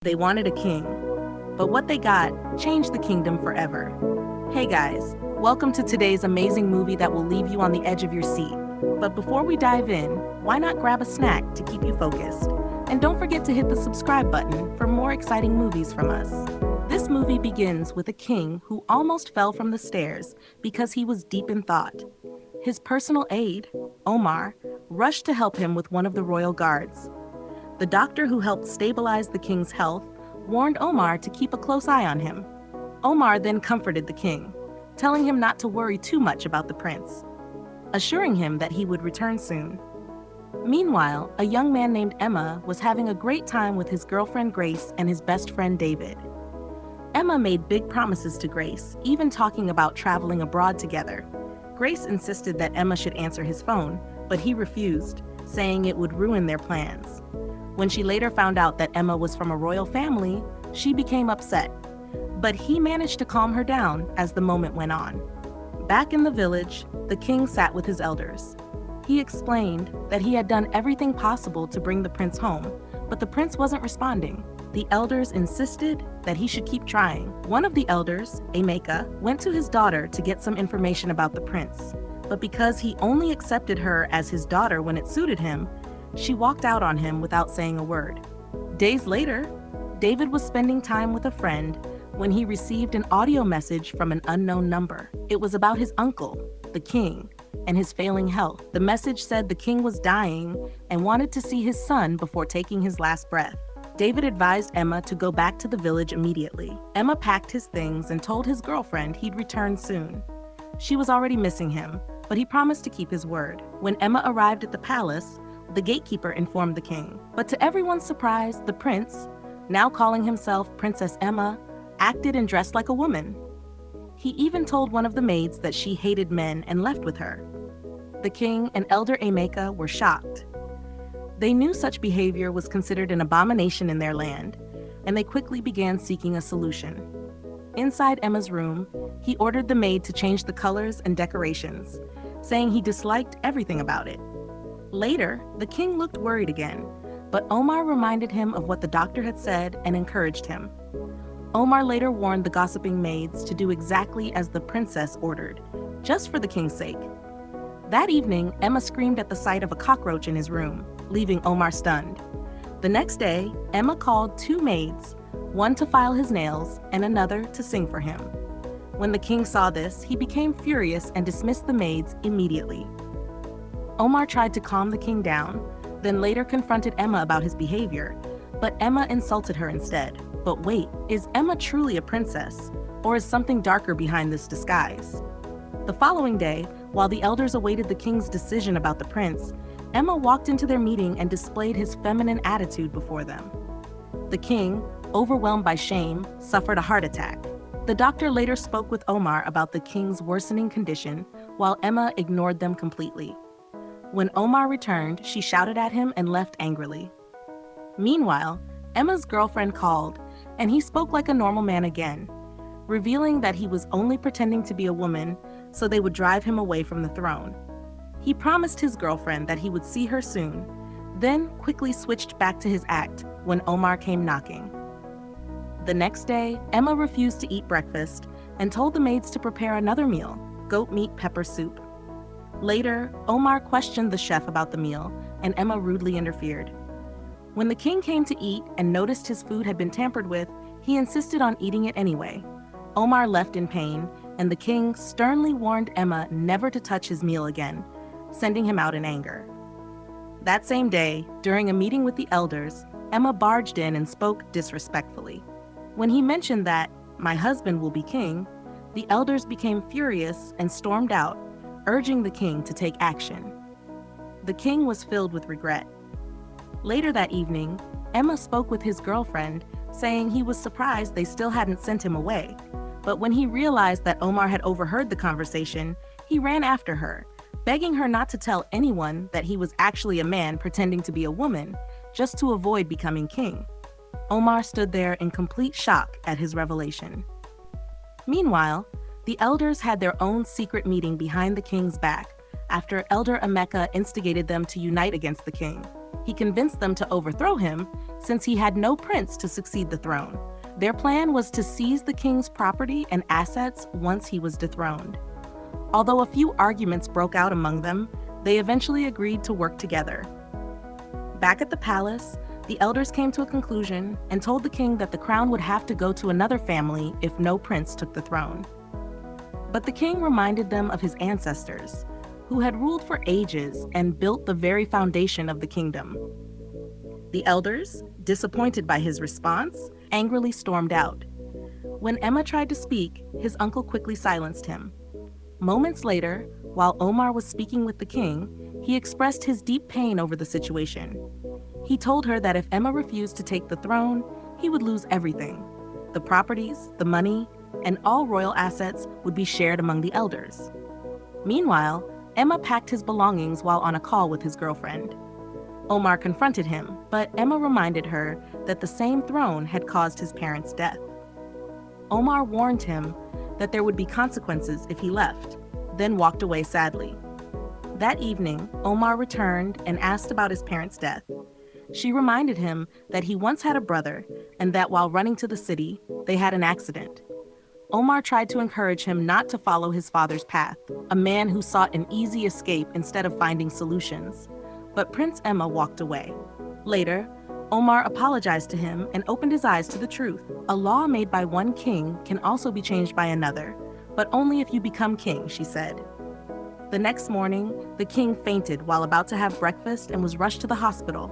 They wanted a king, but what they got changed the kingdom forever. Hey guys, welcome to today's amazing movie that will leave you on the edge of your seat. But before we dive in, why not grab a snack to keep you focused? And don't forget to hit the subscribe button for more exciting movies from us. This movie begins with a king who almost fell from the stairs because he was deep in thought. His personal aide, Omar, rushed to help him with one of the royal guards. The doctor who helped stabilize the king's health warned Omar to keep a close eye on him. Omar then comforted the king, telling him not to worry too much about the prince, assuring him that he would return soon. Meanwhile, a young man named Emma was having a great time with his girlfriend Grace and his best friend David. Emma made big promises to Grace, even talking about traveling abroad together. Grace insisted that Emma should answer his phone, but he refused, saying it would ruin their plans. When she later found out that Emma was from a royal family, she became upset. But he managed to calm her down as the moment went on. Back in the village, the king sat with his elders. He explained that he had done everything possible to bring the prince home, but the prince wasn't responding. The elders insisted that he should keep trying. One of the elders, Emeka, went to his daughter to get some information about the prince. But because he only accepted her as his daughter when it suited him, she walked out on him without saying a word. Days later, David was spending time with a friend when he received an audio message from an unknown number. It was about his uncle, the king, and his failing health. The message said the king was dying and wanted to see his son before taking his last breath. David advised Emma to go back to the village immediately. Emma packed his things and told his girlfriend he'd return soon. She was already missing him, but he promised to keep his word. When Emma arrived at the palace, the gatekeeper informed the king. But to everyone's surprise, the prince, now calling himself Princess Emma, acted and dressed like a woman. He even told one of the maids that she hated men and left with her. The king and Elder Emeka were shocked. They knew such behavior was considered an abomination in their land, and they quickly began seeking a solution. Inside Emma's room, he ordered the maid to change the colors and decorations, saying he disliked everything about it. Later, the king looked worried again, but Omar reminded him of what the doctor had said and encouraged him. Omar later warned the gossiping maids to do exactly as the princess ordered, just for the king's sake. That evening, Emma screamed at the sight of a cockroach in his room, leaving Omar stunned. The next day, Emma called two maids, one to file his nails and another to sing for him. When the king saw this, he became furious and dismissed the maids immediately. Omar tried to calm the king down, then later confronted Emma about his behavior, but Emma insulted her instead. But wait, is Emma truly a princess, or is something darker behind this disguise? The following day, while the elders awaited the king's decision about the prince, Emma walked into their meeting and displayed his feminine attitude before them. The king, overwhelmed by shame, suffered a heart attack. The doctor later spoke with Omar about the king's worsening condition, while Emma ignored them completely. When Omar returned, she shouted at him and left angrily. Meanwhile, Emma's girlfriend called, and he spoke like a normal man again, revealing that he was only pretending to be a woman so they would drive him away from the throne. He promised his girlfriend that he would see her soon, then quickly switched back to his act when Omar came knocking. The next day, Emma refused to eat breakfast and told the maids to prepare another meal, goat meat pepper soup. Later, Omar questioned the chef about the meal, and Emma rudely interfered. When the king came to eat and noticed his food had been tampered with, he insisted on eating it anyway. Omar left in pain, and the king sternly warned Emma never to touch his meal again, sending him out in anger. That same day, during a meeting with the elders, Emma barged in and spoke disrespectfully. When he mentioned that, "My husband will be king," the elders became furious and stormed out, urging the king to take action. The king was filled with regret. Later that evening, Emma spoke with his girlfriend, saying he was surprised they still hadn't sent him away. But when he realized that Omar had overheard the conversation, he ran after her, begging her not to tell anyone that he was actually a man pretending to be a woman, just to avoid becoming king. Omar stood there in complete shock at his revelation. Meanwhile, the elders had their own secret meeting behind the king's back after Elder Emeka instigated them to unite against the king. He convinced them to overthrow him since he had no prince to succeed the throne. Their plan was to seize the king's property and assets once he was dethroned. Although a few arguments broke out among them, they eventually agreed to work together. Back at the palace, the elders came to a conclusion and told the king that the crown would have to go to another family if no prince took the throne. But the king reminded them of his ancestors, who had ruled for ages and built the very foundation of the kingdom. The elders, disappointed by his response, angrily stormed out. When Emma tried to speak, his uncle quickly silenced him. Moments later, while Omar was speaking with the king, he expressed his deep pain over the situation. He told her that if Emma refused to take the throne, he would lose everything. The properties, the money, and all royal assets would be shared among the elders. Meanwhile, Emma packed his belongings while on a call with his girlfriend. Omar confronted him, but Emma reminded her that the same throne had caused his parents' death. Omar warned him that there would be consequences if he left, then walked away sadly. That evening, Omar returned and asked about his parents' death. She reminded him that he once had a brother and that while running to the city, they had an accident. Omar tried to encourage him not to follow his father's path, a man who sought an easy escape instead of finding solutions. But Prince Emma walked away. Later, Omar apologized to him and opened his eyes to the truth. A law made by one king can also be changed by another, but only if you become king, she said. The next morning, the king fainted while about to have breakfast and was rushed to the hospital.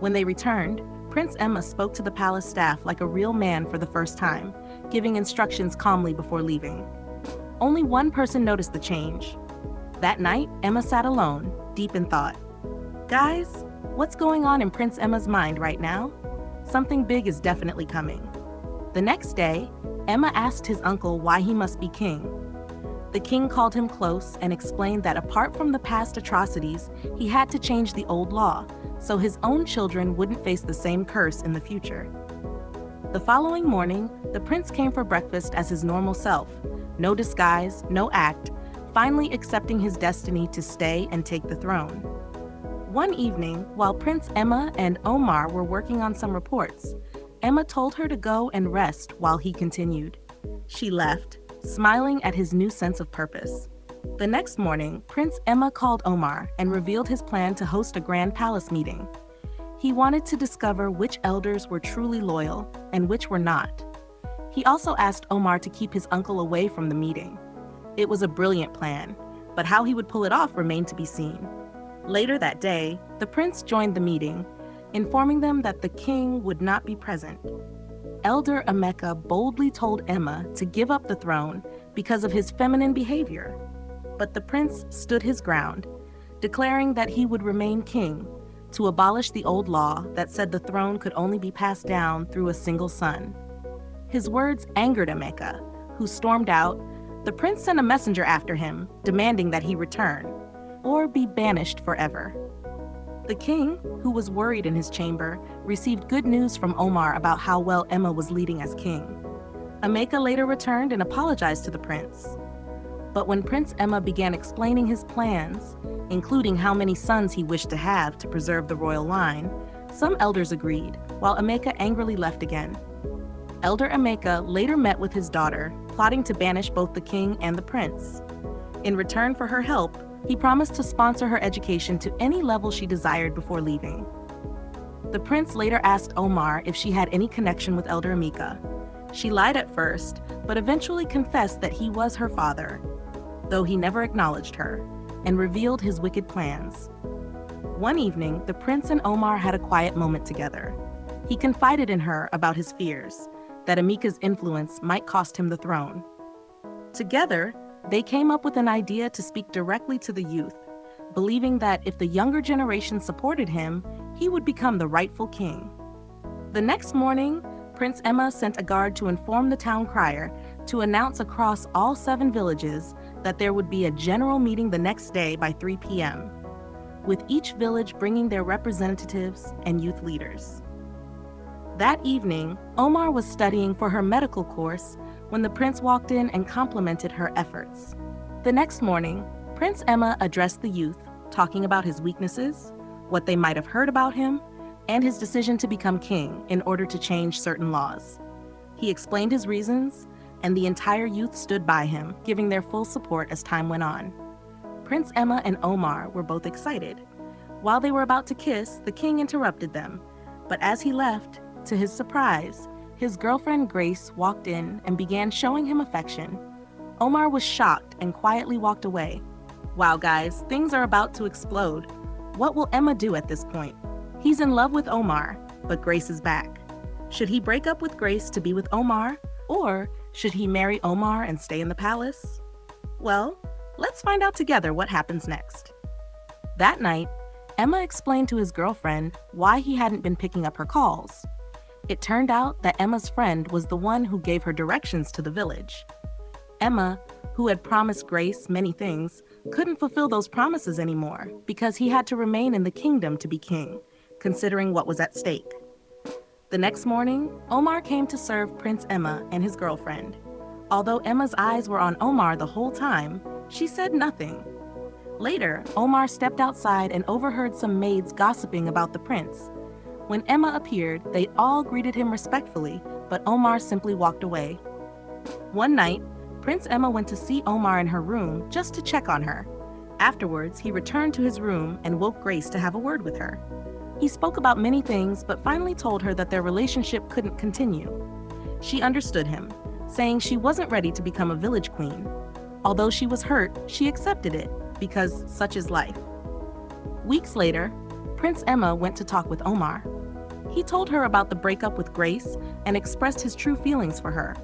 When they returned, Prince Emma spoke to the palace staff like a real man for the first time, giving instructions calmly before leaving. Only one person noticed the change. That night, Emma sat alone, deep in thought. Guys, what's going on in Prince Emma's mind right now? Something big is definitely coming. The next day, Emma asked his uncle why he must be king. The king called him close and explained that apart from the past atrocities, he had to change the old law, so his own children wouldn't face the same curse in the future. The following morning, the prince came for breakfast as his normal self, no disguise, no act, finally accepting his destiny to stay and take the throne. One evening, while Prince Emma and Omar were working on some reports, Emma told her to go and rest while he continued. She left, smiling at his new sense of purpose. The next morning, Prince Emma called Omar and revealed his plan to host a grand palace meeting. He wanted to discover which elders were truly loyal and which were not. He also asked Omar to keep his uncle away from the meeting. It was a brilliant plan, but how he would pull it off remained to be seen. Later that day, the prince joined the meeting, informing them that the king would not be present. Elder Emeka boldly told Emma to give up the throne because of his feminine behavior. But the prince stood his ground, declaring that he would remain king to abolish the old law that said the throne could only be passed down through a single son. His words angered Emeka, who stormed out. The prince sent a messenger after him, demanding that he return or be banished forever. The king, who was worried in his chamber, received good news from Omar about how well Emma was leading as king. Emeka later returned and apologized to the prince. But when Prince Emma began explaining his plans, including how many sons he wished to have to preserve the royal line, some elders agreed, while Emeka angrily left again. Elder Emeka later met with his daughter, plotting to banish both the king and the prince. In return for her help, he promised to sponsor her education to any level she desired before leaving. The prince later asked Omar if she had any connection with Elder Emeka. She lied at first, but eventually confessed that he was her father, though he never acknowledged her, and revealed his wicked plans. One evening, the prince and Omar had a quiet moment together. He confided in her about his fears, that Emeka's influence might cost him the throne. Together, they came up with an idea to speak directly to the youth, believing that if the younger generation supported him, he would become the rightful king. The next morning, Prince Emma sent a guard to inform the town crier to announce across all 7 villages that there would be a general meeting the next day by 3 p.m., with each village bringing their representatives and youth leaders. That evening, Omar was studying for her medical course when the prince walked in and complimented her efforts. The next morning, Prince Emma addressed the youth, talking about his weaknesses, what they might have heard about him, and his decision to become king in order to change certain laws. He explained his reasons, and the entire youth stood by him, giving their full support as time went on. Prince Emma and Omar were both excited. While they were about to kiss, the king interrupted them, but as he left, to his surprise, his girlfriend Grace walked in and began showing him affection. Omar was shocked and quietly walked away. Wow, guys, things are about to explode. What will Emma do at this point? He's in love with Omar, but Grace is back. Should he break up with Grace to be with Omar, or should he marry Omar and stay in the palace? Well, let's find out together what happens next. That night, Emma explained to his girlfriend why he hadn't been picking up her calls. It turned out that Emma's friend was the one who gave her directions to the village. Emma, who had promised Grace many things, couldn't fulfill those promises anymore because he had to remain in the kingdom to be king, considering what was at stake. The next morning, Omar came to serve Prince Emma and his girlfriend. Although Emma's eyes were on Omar the whole time, she said nothing. Later, Omar stepped outside and overheard some maids gossiping about the prince. When Emma appeared, they all greeted him respectfully, but Omar simply walked away. One night, Prince Emma went to see Omar in her room just to check on her. Afterwards, he returned to his room and woke Grace to have a word with her. He spoke about many things, but finally told her that their relationship couldn't continue. She understood him, saying she wasn't ready to become a village queen. Although she was hurt, she accepted it, because such is life. Weeks later, Prince Emma went to talk with Omar. He told her about the breakup with Grace and expressed his true feelings for her.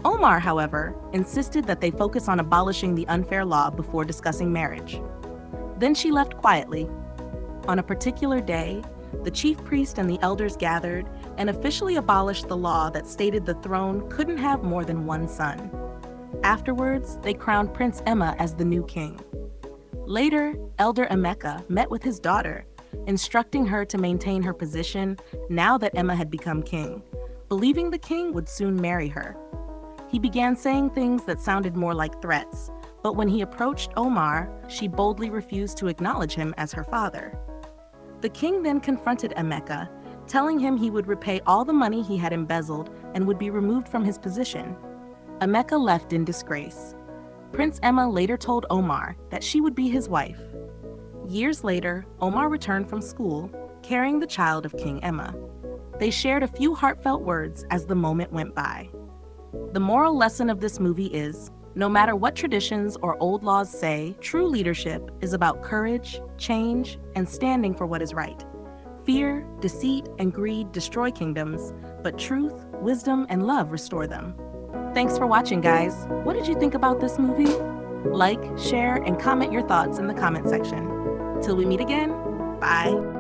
Omar, however, insisted that they focus on abolishing the unfair law before discussing marriage. Then she left quietly. On a particular day, the chief priest and the elders gathered and officially abolished the law that stated the throne couldn't have more than one son. Afterwards, they crowned Prince Emma as the new king. Later, Elder Emeka met with his daughter, instructing her to maintain her position now that Emma had become king, believing the king would soon marry her. He began saying things that sounded more like threats, but when he approached Omar, she boldly refused to acknowledge him as her father. The king then confronted Emeka, telling him he would repay all the money he had embezzled and would be removed from his position. Emeka left in disgrace. Prince Emma later told Omar that she would be his wife. Years later, Omar returned from school, carrying the child of King Emma. They shared a few heartfelt words as the moment went by. The moral lesson of this movie is, no matter what traditions or old laws say, true leadership is about courage, change, and standing for what is right. Fear, deceit, and greed destroy kingdoms, but truth, wisdom, and love restore them. Thanks for watching, guys. What did you think about this movie? Like, share, and comment your thoughts in the comment section. Till we meet again, bye.